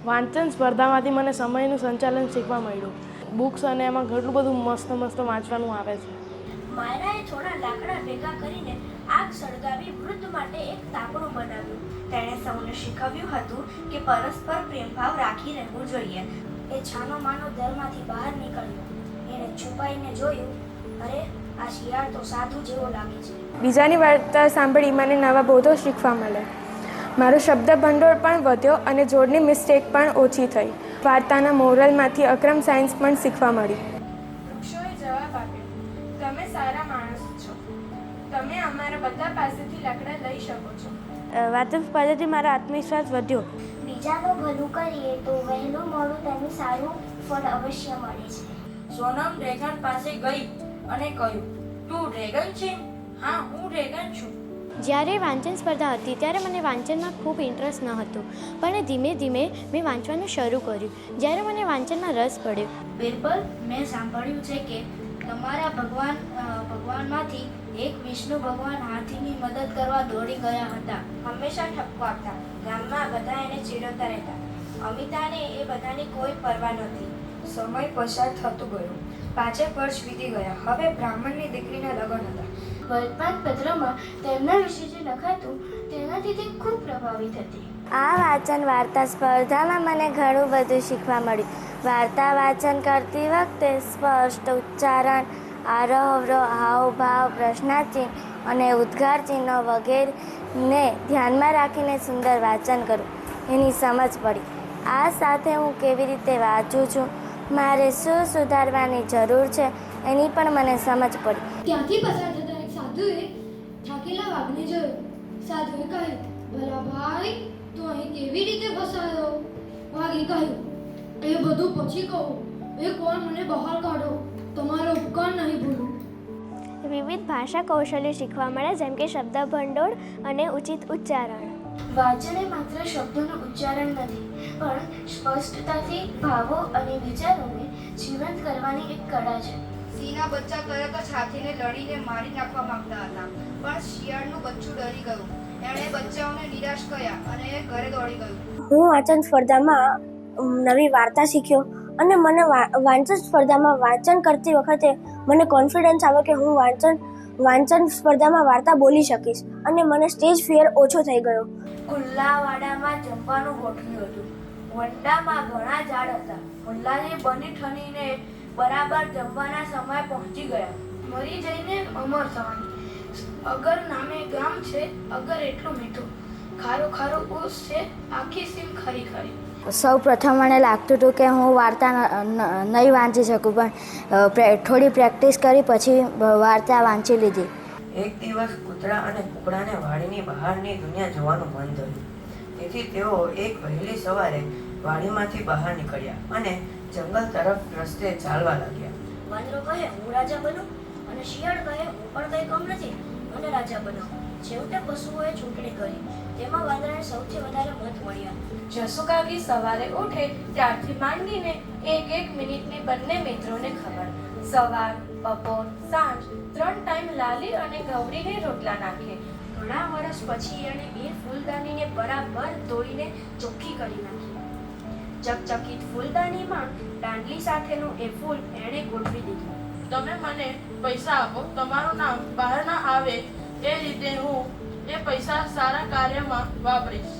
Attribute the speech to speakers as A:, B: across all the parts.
A: વાંચન સ્પર્ધામાંથી મને સમયનું સંચાલન શીખવા મળ્યું. બુક્સ અને એમાં ઘણું બધું મસ્ત વાંચવાનું આવે છે.
B: માયરાએ થોડા લાકડા ભેગા કરીને આગ સળગાવી વૃદ્ધ માટે એક તાપણું બનાવ્યું. તેણે સૌને શીખવ્યું હતું કે પરસ્પર પ્રેમભાવ રાખી રહેવું જોઈએ. એ છાનો માનો દરમાંથી બહાર નીકળ્યો. એણે છુપાઈને જોયું, અરે આ શિયાળ તો સાધુ જેવો લાગે છે.
C: બીજાની વાર્તા સાંભળી મને નવા બોધો શીખવા મળે. મારો શબ્દ ભંડોળ પણ વધ્યો અને જોડની મિસ્ટેક પણ ઓછી થઈ. વાર્તાના મોરલમાંથી અક્રમ સાયન્સ પણ શીખવા મળી.
D: વૃક્ષોએ જવાબ આપ્યો, તમે સારા માણસ છો. તમે અમારા બધા પાસેથી લાકડા લઈ શકો છો.
C: વાંચન સ્પર્ધાથી મારો આત્મવિશ્વાસ વધ્યો.
B: બીજાનું ભલું કરીએ તો વહેલું મોડું તેનું સારું ફળ અવશ્ય મળે છે.
E: સોનમ ડ્રેગન પાસે ગઈ અને કહ્યું, તું ડ્રેગન છે? હા, હું ડ્રેગન છું.
F: જ્યારે વાંચન સ્પર્ધા હતી ત્યારે મને વાંચનમાં ખૂબ ઇન્ટરેસ્ટ ન હતો, પણ ધીમે ધીમે મેં વાંચવાનું શરૂ કર્યું. જ્યારે મને વાંચનમાં રસ પડ્યો.
B: બિરબલ, મેં સાંભળ્યું છે કે તમારા ભગવાનમાંથી એક વિષ્ણુ ભગવાન હાથીની મદદ કરવા દોડી ગયા હતા. હંમેશા ઠપકો આપતા. ગામમાં બધા એને ચીડવતા રહેતા. અમિતાને એ બધાની કોઈ પરવા નથી. સમય પસાર થતો ગયો. 5 વર્ષ વીતી ગયા. હવે બ્રાહ્મણની દીકરીના લગ્ન હતા. વર્તમાનપત્રમાં તેમના વિશે જે લખાતું તેનાથી તે ખૂબ પ્રભાવિત હતી.
C: આ વાંચન વાર્તા સ્પર્ધામાં મને ઘણું બધું શીખવા મળ્યું. વાર્તા વાંચન કરતી વખતે સ્પષ્ટ ઉચ્ચારણ, આરોહ અવરોહ, હાવભાવ, પ્રશ્નાચિહ્ન અને ઉદ્ગાર ચિહ્નો વગેરેને ધ્યાનમાં રાખીને સુંદર વાંચન કરું એની સમજ પડી. આ સાથે હું કેવી રીતે વાંચું છું, મારે શું સુધારવાની જરૂર છે એની પણ મને સમજ પડી.
G: ત્યાંથી પસાર થતા એક સાધુએ થાકેલા વાઘને જોયો. સાધુએ કહ્યું, ભલા ભાઈ, તું અહીં કેવી રીતે ફસાયો? વાઘે કહ્યું, એ બધું પછી કહું. એ કોણ, મને બહાર કાઢો. તમારો ઉપકાર નહીં ભૂલું.
F: વિવિધ ભાષા કૌશલ્ય શીખવા મળે, જેમ કે શબ્દ ભંડોળ અને ઉચિત ઉચ્ચારણ.
B: વાંચન એ માત્ર શબ્દોનું ઉચ્ચારણ નથી, પણ સ્પષ્ટતાથી ભાવો અને વિચારોને જીવંત કરવાની એક કળા છે.
H: સિંહના બચ્ચા તરત જ હાથીને લડીને મારી નાખવા માંગતા હતા, પણ શિયાળનું બચ્ચું ડરી ગયું. એણે બચ્ચાઓને નિરાશ કર્યા અને ઘરે દોડી ગયું.
C: હું વાંચન સ્પર્ધામાં નવી વાર્તા શીખ્યો અને મને વાંચન સ્પર્ધામાં વાંચન કરતી વખતે મને કોન્ફિડન્સ આવ્યો કે હું વાંચન સ્પર્ધામાં વાર્તા બોલી શકીશ અને મને સ્ટેજ ફિયર ઓછો થઈ ગયો.
B: ખુલ્લા વાડામાં જમવાનું ગોઠવ્યું હતું. વંડામાં ઘણા ઝાડ હતા. ખુલ્લાની બની ઠનીને બરાબર જમવાના સમય પહોંચી ગયા. મરી જઈને અમર થવાની. અગર નામે ગામ છે, અગર એટલું મીઠું. ખારું ખારું ઊસ છે, આખી સીમ ખરી ખરી.
C: સૌ પ્રથમ મને લાગતું હતું કે હું વાર્તા નહીં વાંચી શકું, પણ થોડી પ્રેક્ટિસ કરી પછી વાર્તા વાંચી લીધી.
E: એક દિવસ કૂતરા અને કુકડાને વાડીની બહારની દુનિયા જોવાનું મન થયું. તેથી તેઓ એક વહેલી સવારે વાડીમાંથી બહાર નીકળ્યા અને જંગલ તરફ રસ્તે ચાલવા લાગ્યા.
B: વાંદરો કહે, હું રાજા બનું, અને શિયાળ કહે, હું પણ કંઈ કમ નથી, મને રાજા બનાવો. છેવટે પશુઓએ ચૂંટણી કરી. તેમાં વાંદરાને સૌથી વધારે મત મળ્યા.
D: જસુકાકી સવારે ઉઠે ત્યારથી માંડીને એક મિનિટની બંને મિત્રોને ખબર. સવાર, બપોર, સાંજ 3 ટાઈમ લાલી અને ગૌરીને રોટલા નાખે.
B: ઘણા વર્ષ પછી એણે એ ફૂલદાનીને બરાબર ધોઈને ચોખ્ખી કરી નાખી. ચકચકિત ફૂલદાનીમાં દાંડલી સાથેનું એ ફૂલ એણે ગોઠવી દીધું.
A: તમે મને પૈસા આપો, તમારું નામ બહાર ના આવે એ રીતે હું એ પૈસા સારા કાર્યમાં વાપરીશ.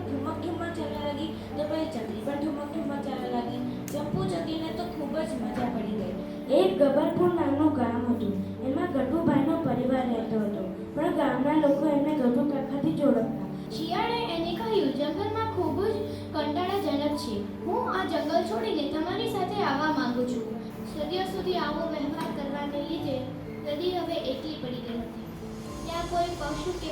G: ઠુમક ઠુમક ચાલવા લાગી તો પછી ચકલી પણ ઠુમક ઠુમક ચાલવા લાગી. ચપ્પુ ચકલીને તો ખૂબ જ મજા પડી ગઈ. એક ગબરપુર નામનું ગામ હતું. એમાં ગઢુભાઈનો પરિવાર રહેતો હતો, પણ ગામના લોકો એમને ગઢુ કાકાથી જ ઓળખતા.
F: શિયાળે એને કહ્યું, જંગલમાં ખૂબ જ કંટાળાજનક છે. હું આ જંગલ છોડીને તમારી સાથે આવવા માંગુ છું. સદીઓ સુધી આવો વ્યવહાર કરવાને લીધે નદી હવે એકલી પડી ગઈ હતી. ત્યાં કોઈ પશુ કે